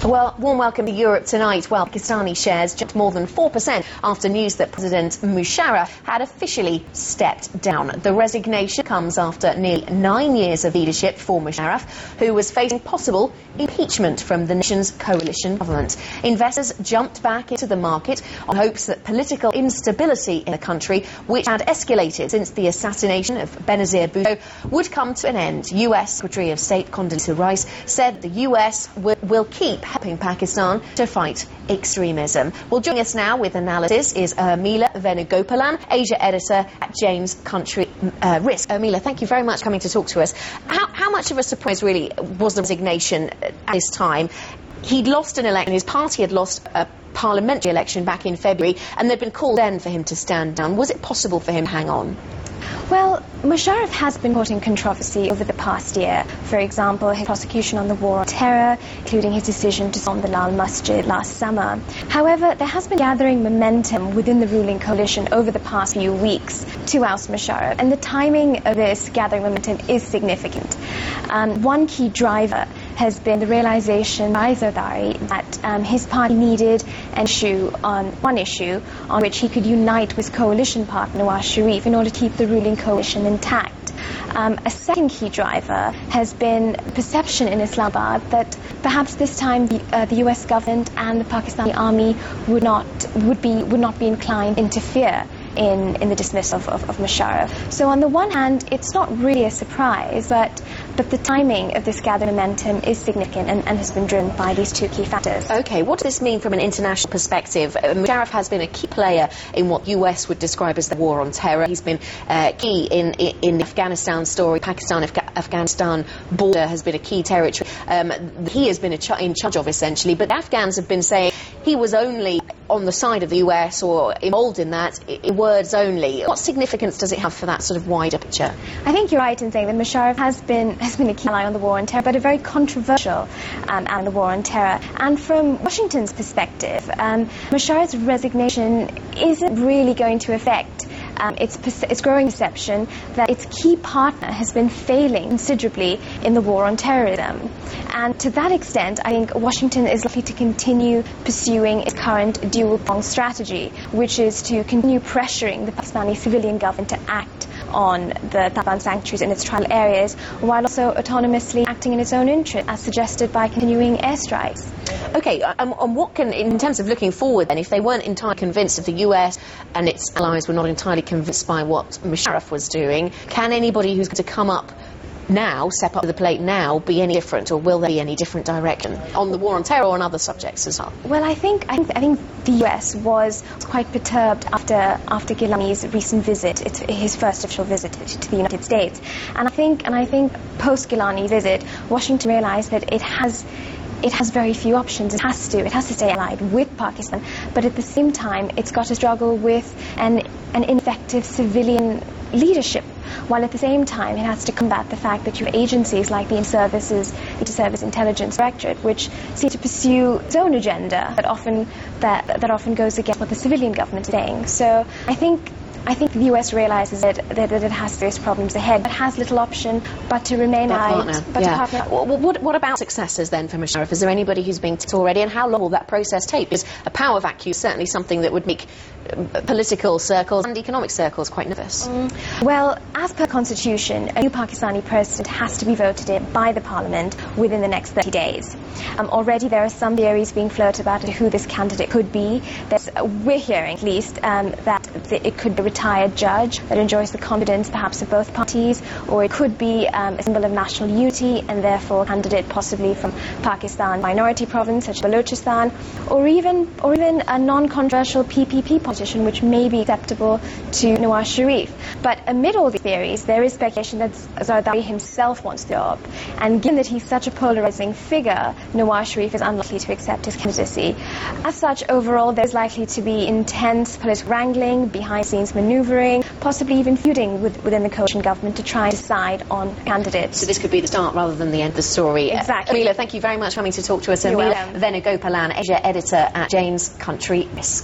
Well, warm welcome to Europe tonight. Well, Pakistani shares jumped more than 4% after news that President Musharraf had officially stepped down. The resignation comes after nearly 9 years of leadership for Musharraf, who was facing possible impeachment from the nation's coalition government. Investors jumped back into the market on hopes that political instability in the country, which had escalated since the assassination of Benazir Bhutto, would come to an end. US Secretary of State Condoleezza Rice said the US will keep helping Pakistan to fight extremism. Well, joining us now with analysis is Urmila Asia editor at Jane's Country Risk. Urmila, thank you very much for coming to talk to us. How much of a surprise really was the resignation at this time? He'd lost an election, his party had lost a parliamentary election back in February, and there'd been called then for him to stand down. Was it possible for him to hang on? Well, Musharraf has been caught in controversy over the past year. For example, his prosecution on the war on terror, including his decision to storm the Lal Masjid last summer. However, there has been gathering momentum within the ruling coalition over the past few weeks to oust Musharraf, and the timing of this gathering momentum is significant. One key driver has been the realization by Zardari that his party needed one issue on which he could unite with coalition partner Nawaz Sharif in order to keep the ruling coalition intact. A second key driver has been perception in Islamabad that perhaps this time the US government and the Pakistani army would not be inclined to interfere in the dismissal of Musharraf. So on the one hand, it's not really a surprise, but the timing of this gathering momentum is significant and has been driven by these two key factors. Okay, what does this mean from an international perspective? Musharraf has been a key player in what US would describe as the war on terror. He's been key in the Afghanistan story. Pakistan-Afghanistan border has been a key territory. He has been in charge of, essentially, but the Afghans have been saying he was only on the side of the US or involved in that in words only. What significance does it have for that sort of wider picture? I think you're right in saying that Musharraf has been a key ally on the war on terror, but a very controversial ally on the war on terror. And from Washington's perspective, Musharraf's resignation isn't really going to affect its growing perception that its key partner has been failing considerably in the war on terrorism. And to that extent, I think Washington is likely to continue pursuing its current dual-pronged strategy, which is to continue pressuring the Pakistani civilian government to act on the Taliban sanctuaries in its tribal areas, while also autonomously acting in its own interest, as suggested by continuing airstrikes. Okay, in terms of looking forward then, if they weren't entirely convinced, if the US and its allies were not entirely convinced by what Musharraf was doing, can anybody who's going to come up now, step up to the plate now, be any different, or will there be any different direction on the war on terror or on other subjects as well? Well, I think the US was quite perturbed after Gilani's recent visit, his first official visit to the United States, and I think post Gilani visit, Washington realized that it has very few options. It has to stay allied with Pakistan, but at the same time, it's got to struggle with an ineffective civilian leadership, while at the same time it has to combat the fact that you have agencies like the Inter-Service Intelligence Directorate, which seem to pursue its own agenda that often goes against what the civilian government is saying. So I think the US realizes that it has serious problems ahead, but has little option but to remain allied. To partner. What about successors then for Musharraf? Is there anybody who's being picked already, and how long will that process take? Because a power vacuum is certainly something that would make political circles and economic circles quite nervous. Well, as per constitution, a new Pakistani president has to be voted in by the parliament within the next 30 days. Already there are some theories being floated about who this candidate could be. We're hearing at least that it could be a retired judge that enjoys the confidence perhaps of both parties, or it could be a symbol of national unity and therefore a candidate possibly from Pakistan minority province such as Balochistan, or even a non-controversial PPP politician which may be acceptable to Nawaz Sharif. But amid all these theories, there is speculation that Zardari himself wants the job, and given that he's such a polarizing figure, Nawaz Sharif is unlikely to accept his candidacy. As such, overall, there's likely to be intense political wrangling, behind-the-scenes manoeuvring, possibly even feuding within the coalition government to try and decide on candidates. So this could be the start rather than the end of the story. Exactly. Urmila, thank you very much for coming to talk to us. Urmila Asia editor at Jane's Country Risk.